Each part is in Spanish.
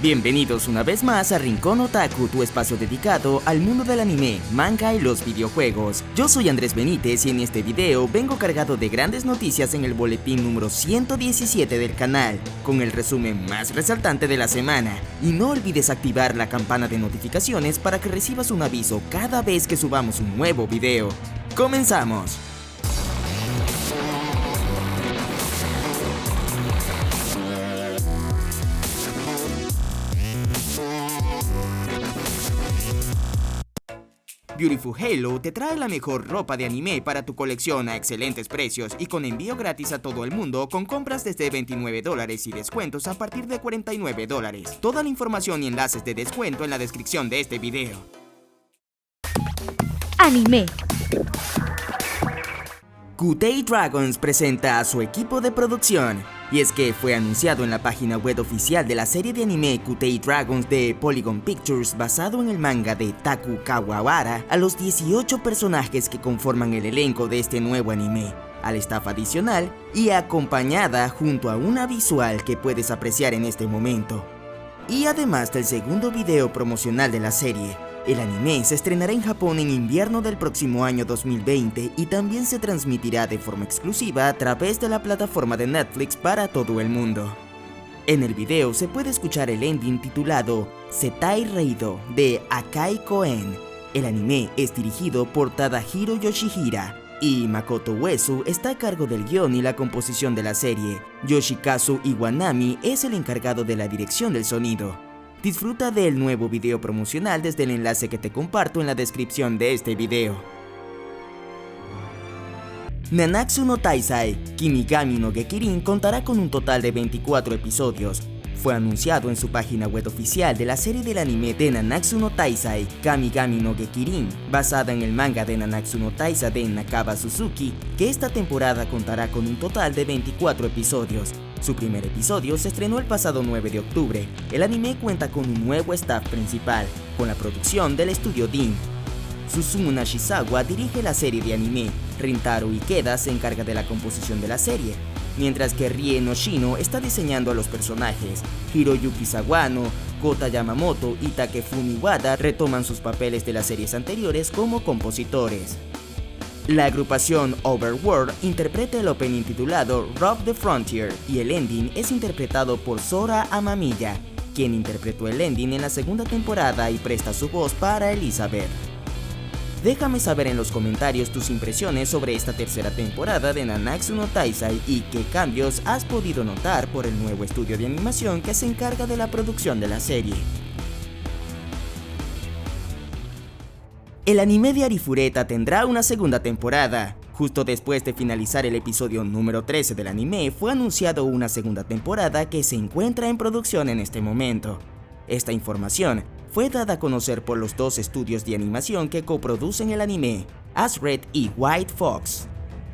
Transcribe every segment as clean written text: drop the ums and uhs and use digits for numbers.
Bienvenidos una vez más a Rincón Otaku, tu espacio dedicado al mundo del anime, manga y los videojuegos. Yo soy Andrés Benítez y en este video vengo cargado de grandes noticias en el boletín número 117 del canal, con el resumen más resaltante de la semana. Y no olvides activar la campana de notificaciones para que recibas un aviso cada vez que subamos un nuevo video. ¡Comenzamos! Beautiful Halo te trae la mejor ropa de anime para tu colección a excelentes precios y con envío gratis a todo el mundo con compras desde $29 y descuentos a partir de $49. Toda la información y enlaces de descuento en la descripción de este video. Anime. Kutei Dragons presenta a su equipo de producción. Y es que fue anunciado en la página web oficial de la serie de anime Kutei Dragons de Polygon Pictures, basado en el manga de Taku Kawahara, a los 18 personajes que conforman el elenco de este nuevo anime, al staff adicional y acompañada junto a una visual que puedes apreciar en este momento. Y además del segundo video promocional de la serie, el anime se estrenará en Japón en invierno del próximo año 2020 y también se transmitirá de forma exclusiva a través de la plataforma de Netflix para todo el mundo. En el video se puede escuchar el ending titulado Setai Reido de Akai Koen. El anime es dirigido por Tadahiro Yoshihira y Makoto Uesu está a cargo del guión y la composición de la serie. Yoshikazu Iwanami es el encargado de la dirección del sonido. Disfruta del nuevo video promocional desde el enlace que te comparto en la descripción de este video. Nanatsu no Taizai Kimigami no Gekirin contará con un total de 24 episodios. Fue anunciado en su página web oficial de la serie del anime de Nanatsu no Taizai Kamigami no Gekirin, basada en el manga de Nanatsu no Taizai de Nakaba Suzuki, que esta temporada contará con un total de 24 episodios. Su primer episodio se estrenó el pasado 9 de octubre. El anime cuenta con un nuevo staff principal, con la producción del estudio DIN. Susumu Nashizawa dirige la serie de anime, Rintaro Ikeda se encarga de la composición de la serie, mientras que Rie Noshino está diseñando a los personajes. Hiroyuki Sawano, Kota Yamamoto y Takefumi Wada retoman sus papeles de las series anteriores como compositores. La agrupación Overworld interpreta el opening titulado Rock the Frontier y el ending es interpretado por Sora Amamiya, quien interpretó el ending en la segunda temporada y presta su voz para Elizabeth. Déjame saber en los comentarios tus impresiones sobre esta tercera temporada de Nanatsu no Taizai y qué cambios has podido notar por el nuevo estudio de animación que se encarga de la producción de la serie. El anime de Arifureta tendrá una segunda temporada. Justo después de finalizar el episodio número 13 del anime, fue anunciado una segunda temporada que se encuentra en producción en este momento. Esta información fue dada a conocer por los dos estudios de animación que coproducen el anime, Asred y White Fox.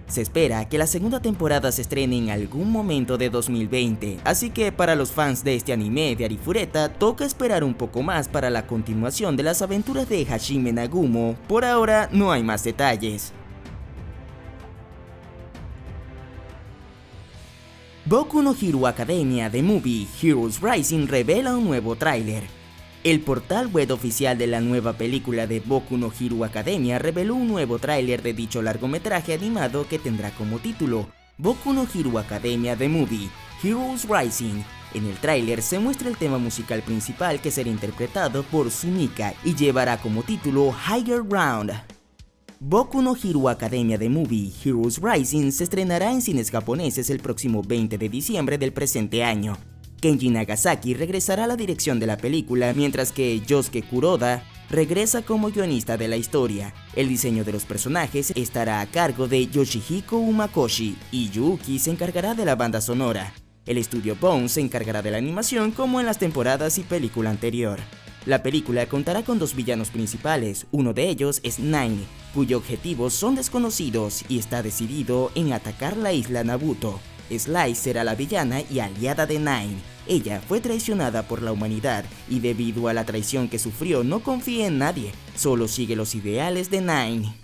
Se espera que la segunda temporada se estrene en algún momento de 2020, así que para los fans de este anime de Arifureta toca esperar un poco más para la continuación de las aventuras de Hajime Nagumo. Por ahora no hay más detalles. Boku no Hero Academia The Movie Heroes Rising revela un nuevo tráiler. El portal web oficial de la nueva película de Boku no Hero Academia reveló un nuevo tráiler de dicho largometraje animado que tendrá como título Boku no Hero Academia The Movie Heroes Rising. En el tráiler se muestra el tema musical principal que será interpretado por Sumika y llevará como título Higher Ground. Boku no Hero Academia The Movie Heroes Rising se estrenará en cines japoneses el próximo 20 de diciembre del presente año. Kenji Nagasaki regresará a la dirección de la película, mientras que Yosuke Kuroda regresa como guionista de la historia. El diseño de los personajes estará a cargo de Yoshihiko Umakoshi y Yuuki se encargará de la banda sonora. El estudio Bones se encargará de la animación como en las temporadas y película anterior. La película contará con dos villanos principales, uno de ellos es Nine, cuyos objetivos son desconocidos y está decidido en atacar la isla Nabuto. Slice será la villana y aliada de Nine. Ella fue traicionada por la humanidad y debido a la traición que sufrió no confía en nadie, solo sigue los ideales de Nine.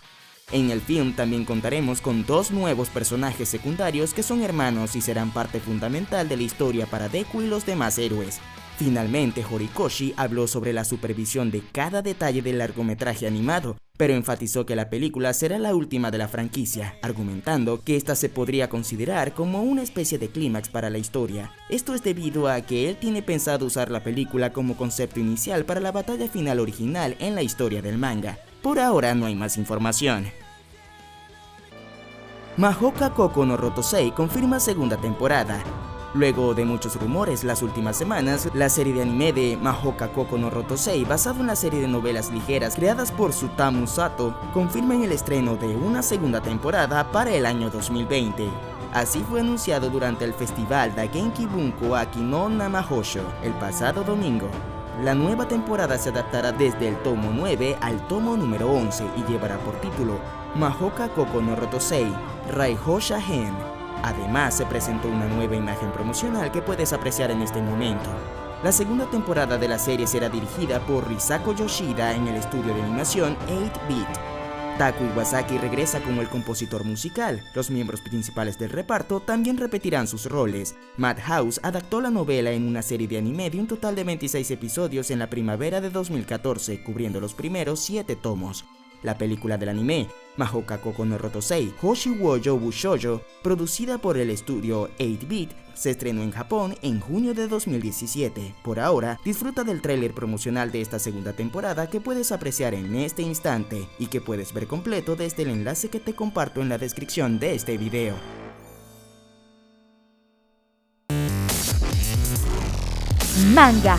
En el film también contaremos con dos nuevos personajes secundarios que son hermanos y serán parte fundamental de la historia para Deku y los demás héroes. Finalmente, Horikoshi habló sobre la supervisión de cada detalle del largometraje animado, pero enfatizó que la película será la última de la franquicia, argumentando que esta se podría considerar como una especie de clímax para la historia. Esto es debido a que él tiene pensado usar la película como concepto inicial para la batalla final original en la historia del manga. Por ahora no hay más información. Mahoka Koko no Rotosei confirma segunda temporada. Luego de muchos rumores las últimas semanas, la serie de anime de Mahoka Koko no Rotosei, basado en la serie de novelas ligeras creadas por Tsutomu Sato, confirma el estreno de una segunda temporada para el año 2020. Así fue anunciado durante el festival Dagenki Bunko Aki no Namahosho el pasado domingo. La nueva temporada se adaptará desde el tomo 9 al tomo número 11 y llevará por título Mahoka Koko no Rotosei Raihosha Hen. Además, se presentó una nueva imagen promocional que puedes apreciar en este momento. La segunda temporada de la serie será dirigida por Risako Yoshida en el estudio de animación 8-Bit. Taku Iwasaki regresa como el compositor musical. Los miembros principales del reparto también repetirán sus roles. Madhouse adaptó la novela en una serie de anime de un total de 26 episodios en la primavera de 2014, cubriendo los primeros 7 tomos. La película del anime, Mahoka Koko no Rotosei Hoshi wo Youbu Shoujo, producida por el estudio 8-Bit, se estrenó en Japón en junio de 2017. Por ahora, disfruta del tráiler promocional de esta segunda temporada que puedes apreciar en este instante y que puedes ver completo desde el enlace que te comparto en la descripción de este video. Manga.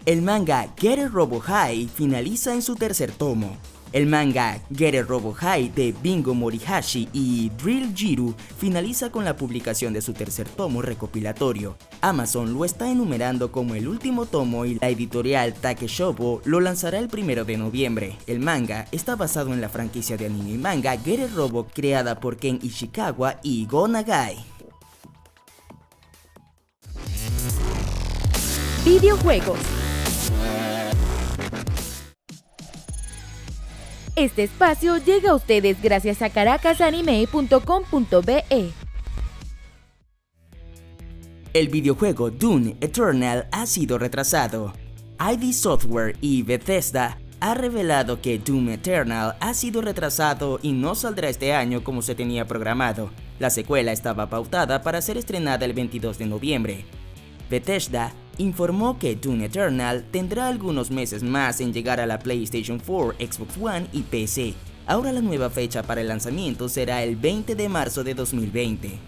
El manga Getter Robo High finaliza en su tercer tomo. El manga Getter Robo High de Bingo Morihashi y Drill Jiru finaliza con la publicación de su tercer tomo recopilatorio. Amazon lo está enumerando como el último tomo y la editorial Takeshobo lo lanzará el 1 de noviembre. El manga está basado en la franquicia de anime y manga Getter Robo creada por Ken Ishikawa y Go Nagai. Videojuegos. Este espacio llega a ustedes gracias a caracasanime.com.be. El videojuego Doom Eternal ha sido retrasado. ID Software y Bethesda ha revelado que Doom Eternal ha sido retrasado y no saldrá este año como se tenía programado. La secuela estaba pautada para ser estrenada el 22 de noviembre. Bethesda informó que Doom Eternal tendrá algunos meses más en llegar a la PlayStation 4, Xbox One y PC. Ahora la nueva fecha para el lanzamiento será el 20 de marzo de 2020.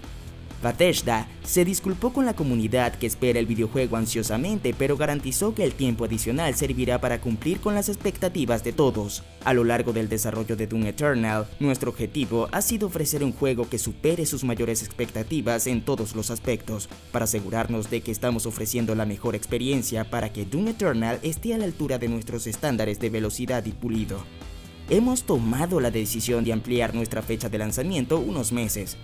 Bethesda se disculpó con la comunidad que espera el videojuego ansiosamente, pero garantizó que el tiempo adicional servirá para cumplir con las expectativas de todos. A lo largo del desarrollo de Doom Eternal, nuestro objetivo ha sido ofrecer un juego que supere sus mayores expectativas en todos los aspectos, para asegurarnos de que estamos ofreciendo la mejor experiencia para que Doom Eternal esté a la altura de nuestros estándares de velocidad y pulido. Hemos tomado la decisión de ampliar nuestra fecha de lanzamiento unos meses.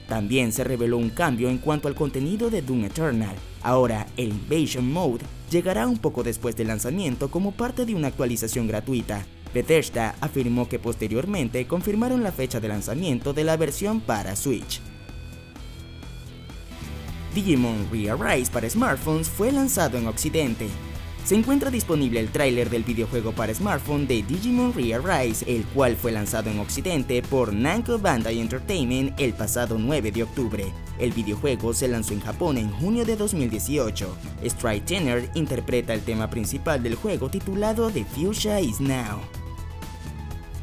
También se reveló un cambio en cuanto al contenido de Doom Eternal. Ahora, el Invasion Mode llegará un poco después del lanzamiento como parte de una actualización gratuita. Bethesda afirmó que posteriormente confirmaron la fecha de lanzamiento de la versión para Switch. Digimon Re-Arise para smartphones fue lanzado en Occidente. Se encuentra disponible el tráiler del videojuego para smartphone de Digimon Re-Arise, el cual fue lanzado en Occidente por Namco Bandai Entertainment el pasado 9 de octubre. El videojuego se lanzó en Japón en junio de 2018. Stride Tenor interpreta el tema principal del juego titulado The Future Is Now.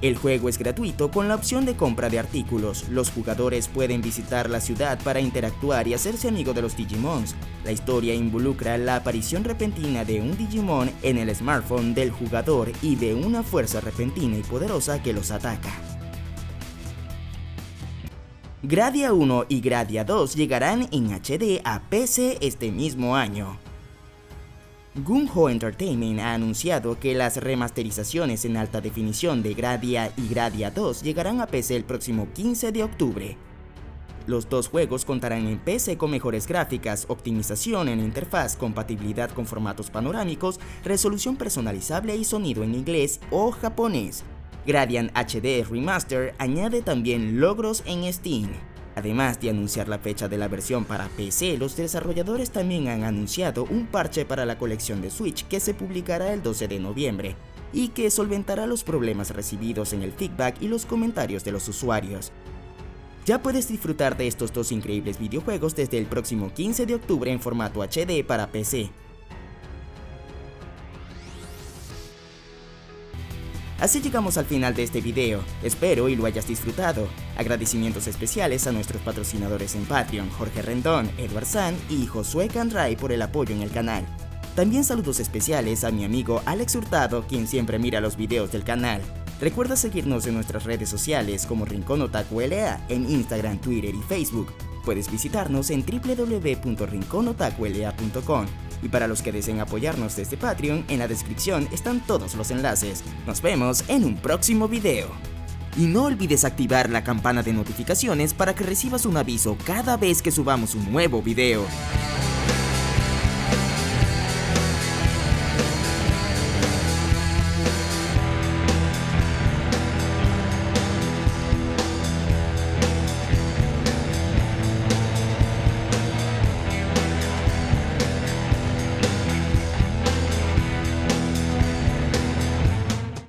El juego es gratuito con la opción de compra de artículos. Los jugadores pueden visitar la ciudad para interactuar y hacerse amigo de los Digimons. La historia involucra la aparición repentina de un Digimon en el smartphone del jugador y de una fuerza repentina y poderosa que los ataca. Gradia 1 y Gradia 2 llegarán en HD a PC este mismo año. Gung-Ho Entertainment ha anunciado que las remasterizaciones en alta definición de Gradia y Gradia 2 llegarán a PC el próximo 15 de octubre. Los dos juegos contarán en PC con mejores gráficas, optimización en la interfaz, compatibilidad con formatos panorámicos, resolución personalizable y sonido en inglés o japonés. Gradian HD Remaster añade también logros en Steam. Además de anunciar la fecha de la versión para PC, los desarrolladores también han anunciado un parche para la colección de Switch que se publicará el 12 de noviembre y que solventará los problemas recibidos en el feedback y los comentarios de los usuarios. Ya puedes disfrutar de estos dos increíbles videojuegos desde el próximo 15 de octubre en formato HD para PC. Así llegamos al final de este video, espero y lo hayas disfrutado. Agradecimientos especiales a nuestros patrocinadores en Patreon, Jorge Rendón, Edward San y Josué Canray por el apoyo en el canal. También saludos especiales a mi amigo Alex Hurtado, quien siempre mira los videos del canal. Recuerda seguirnos en nuestras redes sociales como Rincón Otaku LA en Instagram, Twitter y Facebook. Puedes visitarnos en www.rinconotakuLA.com. Y para los que deseen apoyarnos desde Patreon, en la descripción están todos los enlaces. Nos vemos en un próximo video. Y no olvides activar la campana de notificaciones para que recibas un aviso cada vez que subamos un nuevo video.